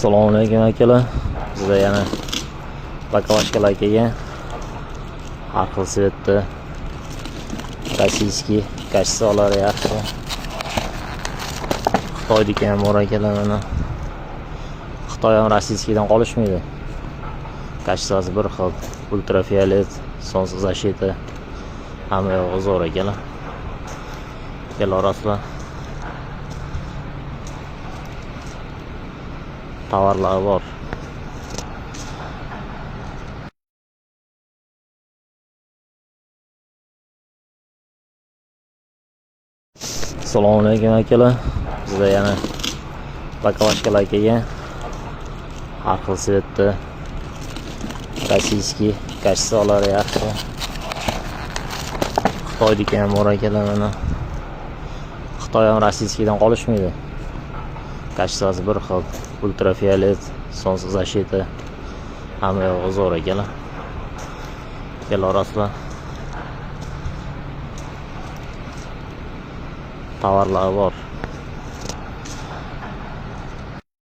Assalomu alaykum akalar. Bizda yana baklashkalar kelgan. Har xil svetda rossiyskiy kashsolar yaxshi. Xitoydagi ham bor akalar mana. Xitoy ham rossiyskiydan qolishmaydi. Kashsasi bir xil, ultrafiolet, sonsiz защита. Hamma yo'q zo'r akalar. Kelarasizlar. Tovarlar bor. Assalomu alaykum akalar. Bizda yana baklashkalar kelgan. Har xil svetda rossiyskiy kashsolar yaxshi. Xitoydagi ham bor akalar mana. Xitoy ham rossiyskiydan qolishmaydi. Kashsasi bir xil, ultrafiolet, sonsiz защита. Hamma yo'q zo'r akalar. Kelarasizlar. Tovarlar bor.